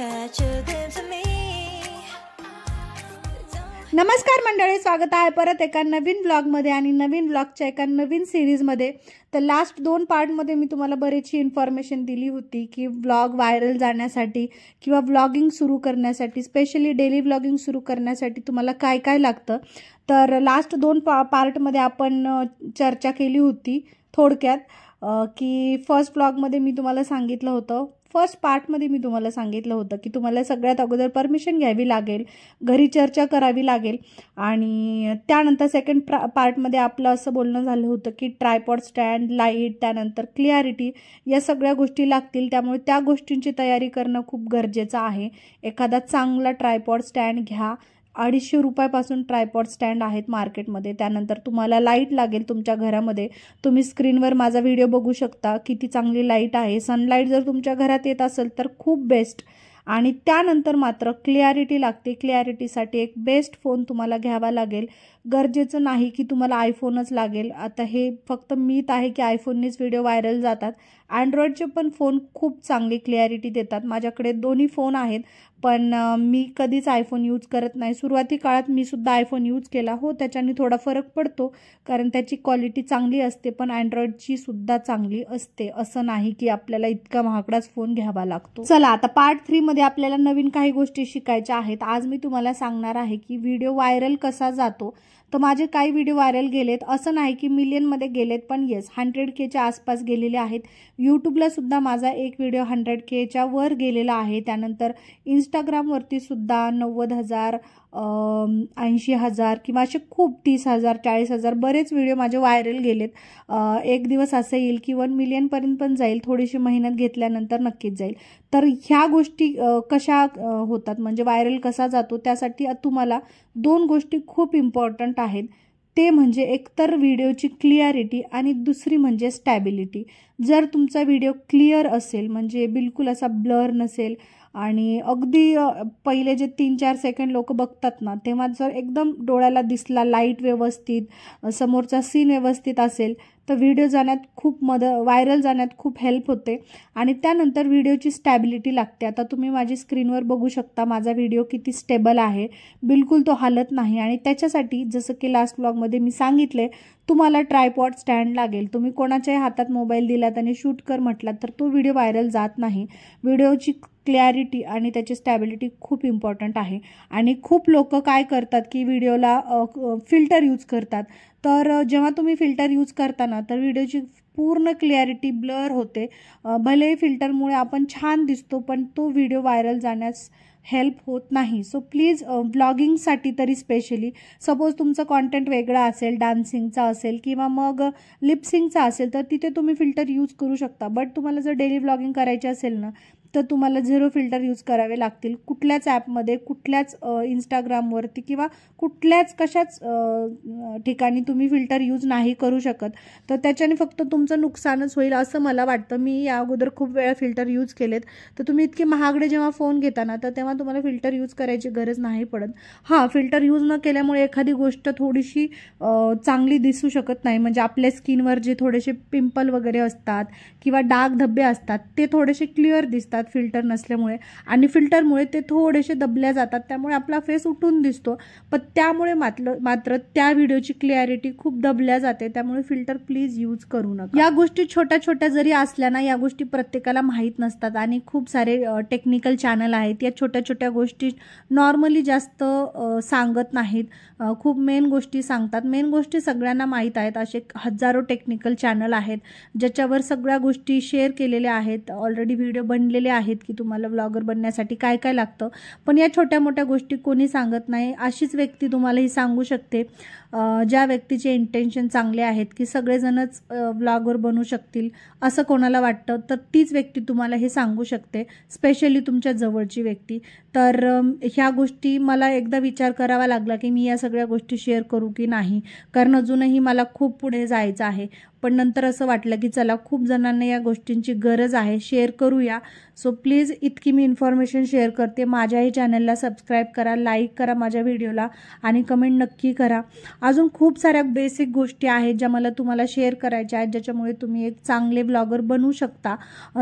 catch a glimpse of me. नमस्कार मंडळी, स्वागत आहे परत एका नवीन ब्लॉगमध्ये आणि नवीन ब्लॉगच्या एका नवीन सिरीजमध्ये. तर लास्ट 2 पार्टमध्ये मी तुम्हाला बरीचशी इन्फॉर्मेशन दिली होती की व्लॉग व्हायरल जाण्यासाठी किंवा व्लॉगिंग सुरू करण्यासाठी, स्पेशली डेली व्लॉगिंग सुरू करण्यासाठी तुम्हाला काय काय लागतं. तर लास्ट 2 पार्टमध्ये आपण चर्चा केली होती थोडक्यात की फर्स्ट ब्लॉगमध्ये मी तुम्हाला सांगितलं होतं, फर्स्ट पार्टमध्ये मी तुम्हाला सांगितलं होतं की तुम्हाला सगळ्यात अगोदर परमिशन घ्यावी लागेल, घरी चर्चा करावी लागेल. आणि त्यानंतर सेकंड पार्टमध्ये आपलं असं बोलणं झालं होतं की ट्रायपॉड स्टँड, लाईट, त्यानंतर क्लिअरिटी या सगळ्या गोष्टी लागतील. त्यामुळे त्या गोष्टींची तयारी करणं खूप गरजेचं आहे. एखादा चांगला ट्रायपॉड स्टँड घ्या. 250 रुपयापासून ट्रायपॉड स्टँड आहेत मार्केटमध्ये. त्यानंतर तुम्हाला लाईट लागेल तुमच्या घरामध्ये. तुम्ही स्क्रीनवर माझा व्हिडिओ बघू शकता, किती चांगली लाईट आहे. सनलाईट जर तुमच्या घरात येत असेल तर खूप बेस्ट. आणि त्यानंतर मात्र क्लिअरिटी लागते. क्लिअरिटीसाठी एक बेस्ट फोन तुम्हाला घ्यावा लागेल. गरजेचं नाही की तुम्हाला आयफोनच लागेल. आता हे फक्त मीथ आहे की आयफोननीच व्हिडिओ व्हायरल जातात. अँड्रॉइडचे पण फोन खूप चांगली क्लिअरिटी देतात. माझ्याकडे दोन्ही फोन आहेत, पण मी कधीच आयफोन यूज करत नाही. सुरुवाती काळात मी सुद्धा आयफोन यूज केला हो, त्याच्याने थोडा फरक पडतो कारण त्याची क्वालिटी चांगली असते, पण अँड्रॉइडची सुद्धा चांगली असते. असं नाही की आपल्याला इतका महागडाच फोन घ्यावा लागतो. चला, आता पार्ट 3 मध्ये आपल्याला नवीन काही गोष्टी शिकायच्या आहेत. आज मी तुम्हाला सांगणार आहे की व्हिडिओ व्हायरल कसा जातो. तर माझे काही व्हिडिओ व्हायरल गेलेत, असं नाही की मिलियनमध्ये गेलेत, पण येस 100Kच्या आसपास गेलेले आहेत. यूट्यूबला सुद्धा माझा एक व्हिडिओ 100Kच्या वर गेलेला आहे. त्यानंतर इंस्टाग्रामवरती सुद्धा 90,000, 80,000 किंवा असे खूप 30,000, 40,000 बरेच व्हिडिओ माझे व्हायरल गेलेत. एक दिवस असं येईल की 1 मिलियनपर्यंत पण जाईल. थोडीशी मेहनत घेतल्यानंतर नक्कीच जाईल. तर ह्या गोष्टी कशा होतात, म्हणजे व्हायरल कसा जातो, त्यासाठी तुम्हाला 2 गोष्टी खूप इम्पॉर्टंट आहेत. ते म्हणजे एकतर व्हिडिओची क्लिअरिटी आणि दुसरी म्हणजे स्टॅबिलिटी. जर तुमचा व्हिडिओ क्लिअर असेल, म्हणजे बिलकुल असा ब्लर नसेल आणि अगदी पहिले जे 3-4 सेकंड लोक बघतात ना, तेव्हा जर एकदम डोळ्याला दिसला, लाईट व्यवस्थित, समोरचा सीन व्यवस्थित असेल तर व्हिडिओ जाण्यात खूप व्हायरल जाण्यात खूप हेल्प होते. आणि त्यानंतर व्हिडिओची स्टॅबिलिटी लागते. आता तुम्ही माझी स्क्रीनवर बघू शकता माझा व्हिडिओ किती स्टेबल आहे, बिलकुल तो हालत नाही. आणि त्याच्यासाठी जसं की लास्ट ब्लॉगमध्ये मी सांगितले, तुम्हाला ट्रायपॉड स्टँड लागेल. तुम्ही कोणाच्याही हातात मोबाईल दिलात आणि शूट कर म्हटलात तर तो व्हिडिओ व्हायरल जात नाही. व्हिडिओची क्लॅरिटी आणि त्याची स्टॅबिलिटी खूप इम्पॉर्टंट आहे. आणि खूप लोक काय करतात की व्हिडिओला फिल्टर यूज करतात. तर जेव्हा तुम्ही फिल्टर यूज करताना तर व्हिडिओची पूर्ण क्लॅरिटी ब्लर होते. भलेही फिल्टरमुळे आपण छान दिसतो, पण तो व्हिडिओ व्हायरल जाण्यास हेल्प होत नाही. सो प्लीज व्लॉगिंगसाठी तरी स्पेशली, सपोज तुमचं कॉन्टेंट वेगळा असेल, डान्सिंगचा असेल किंवा मग लिपसिंगचा असेल, तर तिथे तुम्ही फिल्टर यूज करू शकता. बट तुम्हाला जर डेली व्लॉगिंग करायचे असेल ना, तर तुम्हाला 0 फिल्टर यूज करावे लागतील. कुठल्याच ॲपमध्ये, कुठल्याच इंस्टाग्रामवरती किंवा कुठल्याच कशाच ठिकाणी तुम्ही फिल्टर यूज नाही करू शकत. तर त्याच्याने फक्त तुमचं नुकसानच होईल असं मला वाटतं. मी या अगोदर खूप वेळा फिल्टर यूज केलेत. तर तुम्ही इतके महागडे जेव्हा फोन घेता ना, तर तेव्हा तुम्हाला फिल्टर यूज करायची गरज नाही पडत. हां, फिल्टर यूज न केल्यामुळे एखादी गोष्ट थोडीशी चांगली दिसू शकत नाही. म्हणजे आपल्या स्किनवर जे थोडेसे पिंपल वगैरे असतात किंवा डाग धब्बे असतात ते थोडेसे क्लिअर दिसतात फिल्टर नसल्यामुळे. आणि फिल्टरमुळे ते थोडेसे दबल्या जातात, त्यामुळे आपला फेस उठून दिसतो. पण त्यामुळे मात्र त्या व्हिडिओची क्लॅरिटी खूप दबल्या जाते. त्यामुळे फिल्टर प्लीज यूज करू नका. या गोष्टी छोट्या छोट्या जरी असल्या ना, या गोष्टी प्रत्येकाला माहीत नसतात. आणि खूप सारे टेक्निकल चॅनल आहेत, या छोट्या छोट्या गोष्टी नॉर्मली जास्त सांगत नाहीत. खूप मेन गोष्टी सांगतात. मेन गोष्टी सगळ्यांना माहीत आहेत. असे हजारो टेक्निकल चॅनल आहेत ज्याच्यावर सगळ्या गोष्टी शेअर केलेल्या आहेत. ऑलरेडी व्हिडिओ बनलेले आहेत की तुम्हाला व्लॉगर बनण्यासाठी काय काय लागतं. पण या छोट्या मोठ्या गोष्टी कोणी सांगत नाही. अशीच व्यक्ती तुम्हाला ही सांगू शकते ज्या व्यक्तीचे इंटेन्शन चांगले आहेत की सगळेजणच व्लॉगर बनू शकतील असं कोणाला वाटतं, तर तीच व्यक्ती तुम्हाला हे सांगू शकते, स्पेशली तुमच्या जवळची व्यक्ती. तर ह्या गोष्टी मला एकदा विचार करावा लागला की मी या सगळ्या गोष्टी शेअर करू की नाही, कारण अजूनही मला खूप पुढे जायचं आहे. पण नंतर असं वाटलं की चला खूप जणांना या गोष्टींची गरज आहे, शेअर करूया. सो प्लीज इतकी मी इन्फॉर्मेशन शेअर करते. माझ्याही चॅनलला सबस्क्राईब करा, लाईक करा माझ्या व्हिडिओला आणि कमेंट नक्की करा. अजून खूप साऱ्या बेसिक गोष्टी आहेत ज्या मला तुम्हाला शेअर करायच्या आहेत, ज्याच्यामुळे तुम्ही एक चांगले ब्लॉगर बनू शकता.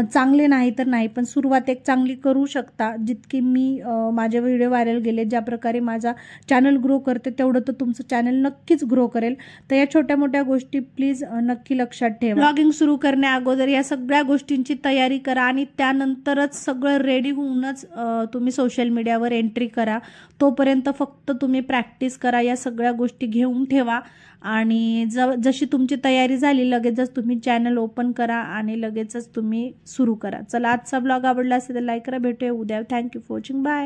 चांगले नाही तर नाही, पण सुरुवात एक चांगली करू शकता. जितकी मी माझे व्हिडिओ व्हायरल गेले, ज्या प्रकारे माझा चॅनल ग्रो करते तेवढं तर तुमचं चॅनल नक्कीच ग्रो करेल. तर या छोट्या मोठ्या गोष्टी प्लीज नक्की लक्षात ठेवा. ब्लॉगिंग सुरू करण्या अगोदर या सगळ्या गोष्टींची तयारी करा आणि त्यानंतरच सगळं रेडी होऊनच तुम्ही सोशल मीडियावर एंट्री करा. तोपर्यंत फक्त तुम्ही प्रॅक्टिस करा, या सगळ्या गोष्टी घेऊन ठेवा आणि जशी तुमची तयारी झाली लगेचच तुम्ही चॅनल ओपन करा आणि लगेचच तुम्ही सुरू करा. चला, आजचा ब्लॉग आवडला असेल तर लाईक करा. भेटूया उद्या. Thank you for watching. बाय.